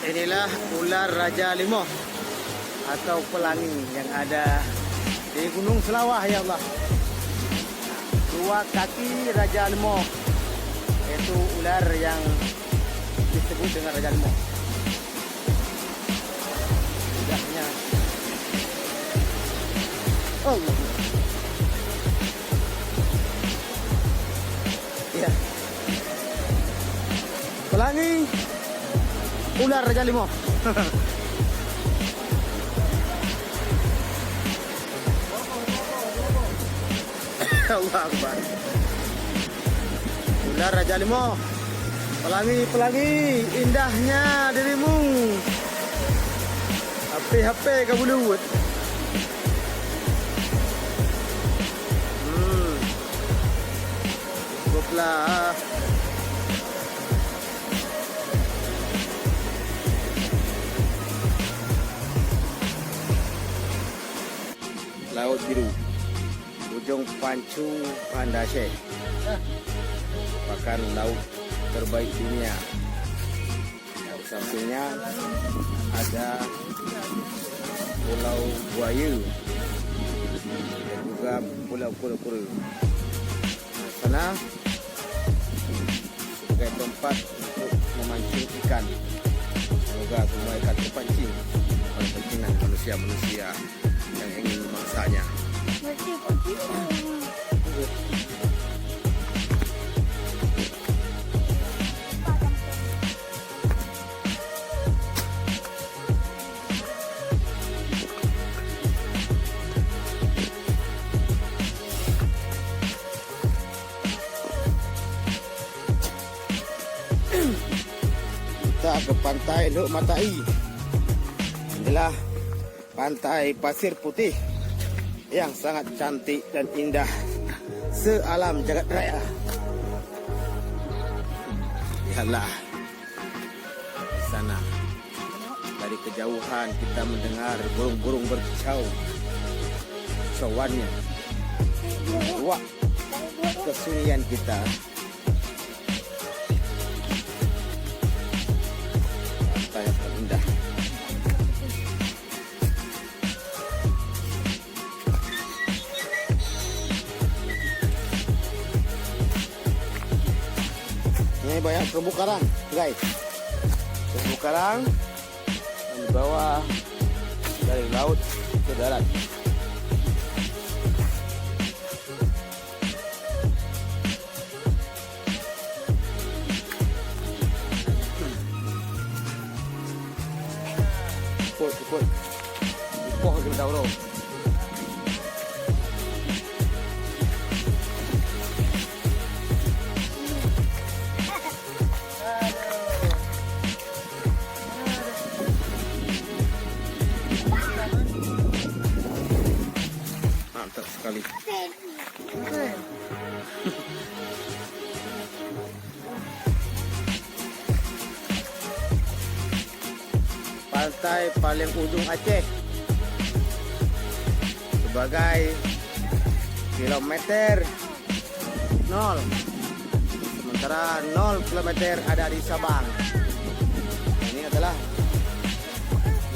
Inilah ular Raja Limau atau pelangi yang ada di Gunung Selawah, ya Allah. Dua kaki Raja Limau, yaitu ular yang disebut dengan Raja Limau. Lidahnya, Allah. Ya. Pelangi ular Raja Limau. Allah Akbar. Ular Raja Limau. Pelangi, indahnya dirimu. HP kamu luwet. Cukuplah. Laut biru, ujung Pancu Banda Aceh, merupakan laut terbaik dunia. Di sampingnya ada Pulau Buaya dan juga Pulau Kura-Kura. Sana sebagai tempat untuk memancing ikan. Semoga semua ikan terpancing oleh pancingan manusia-manusia yang ingin memangsanya. Kita ke pantai Lok Matai. Inilah pantai pasir putih yang sangat cantik dan indah sealam jagat raya. Lihatlah di sana, dari kejauhan kita mendengar burung-burung berkicau. Kicauannya wah, kesunyian kita. Pantai yang indah. Ini banyak terumbu karang, guys. Terumbu karang yang dibawa dari laut ke darat. Ikut. Ipoh kita tahu loh. Mantap sekali. Pantai paling ujung Aceh sebagai kilometer 0, sementara 0 kilometer ada di Sabang. Ini adalah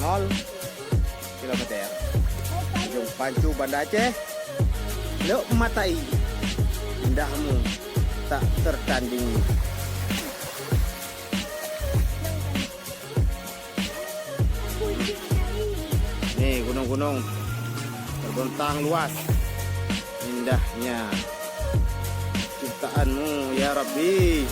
0 kilometer ujung Pancu Banda Aceh, Lok Matai. Indahmu tak tertandingi. Nih gunung-gunung terbentang luas. Indahnya ciptaanmu ya Rabbi.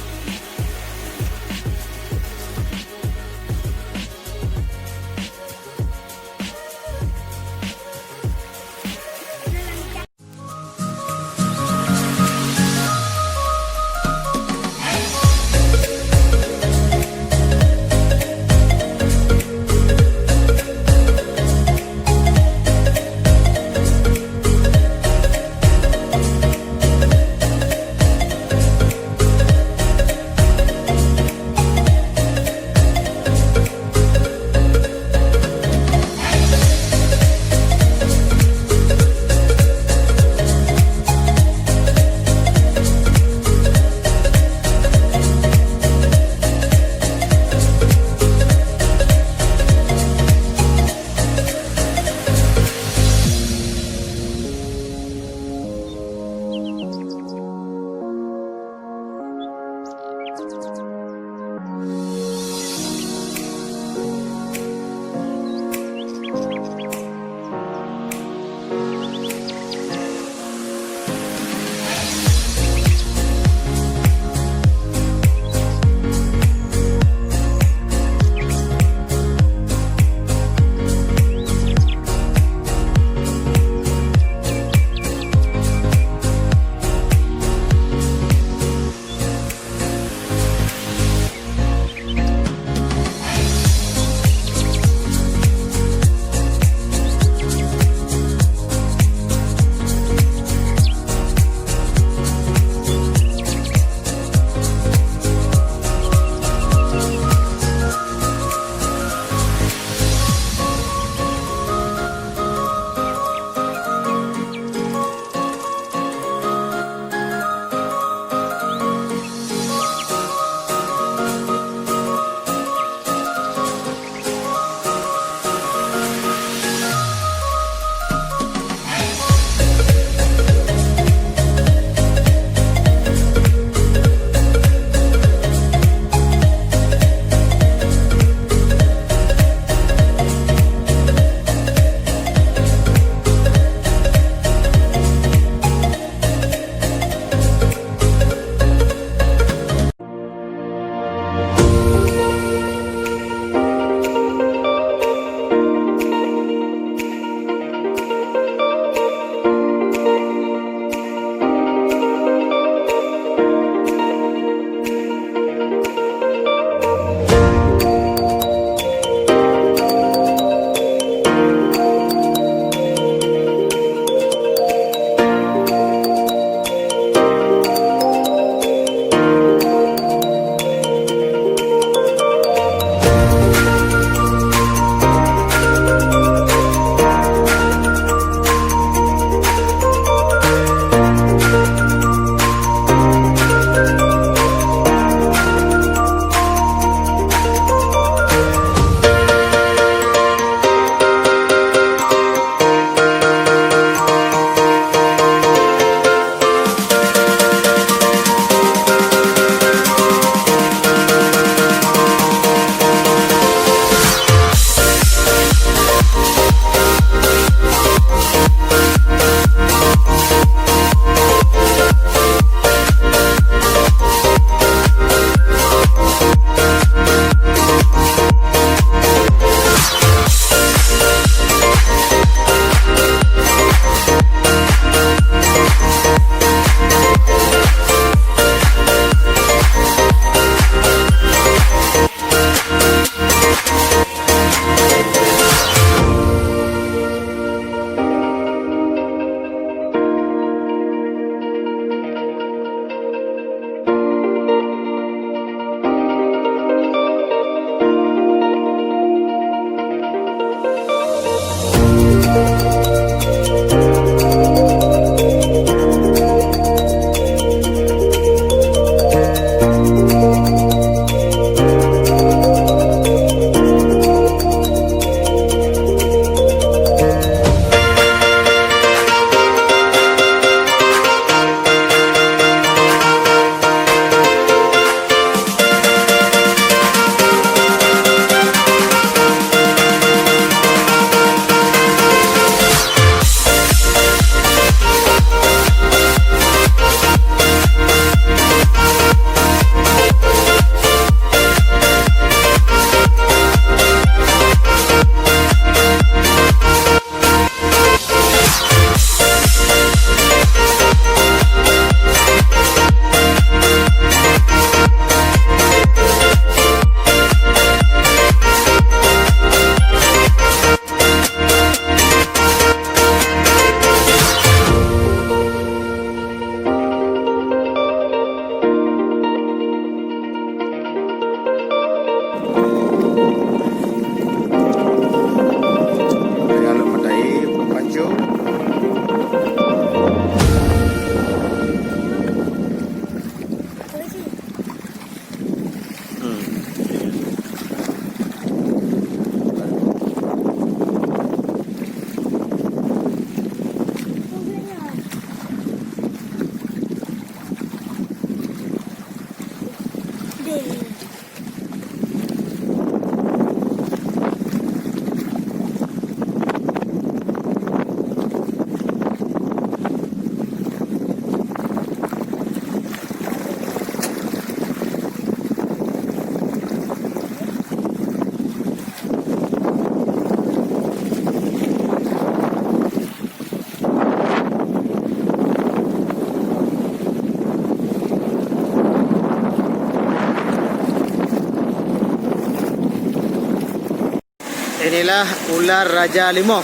Inilah ular Raja Limau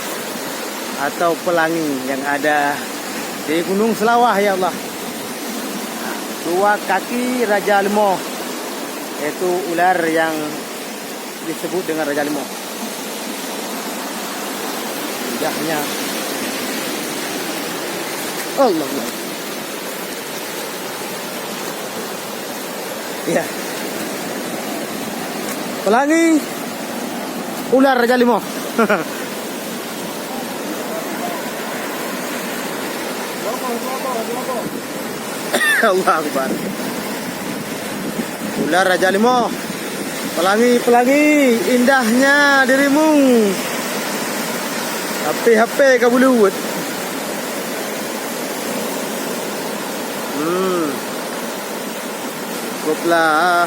atau pelangi yang ada di Gunung Selawah, ya Allah. Dua kaki Raja Limau, yaitu ular yang disebut dengan Raja Limau. Lidahnya Allah. Ya. Pelangi ular Raja Limau. Allah Akbar. Ular Raja Limau. Pelangi, indahnya dirimu. HP kabulut. Cukuplah.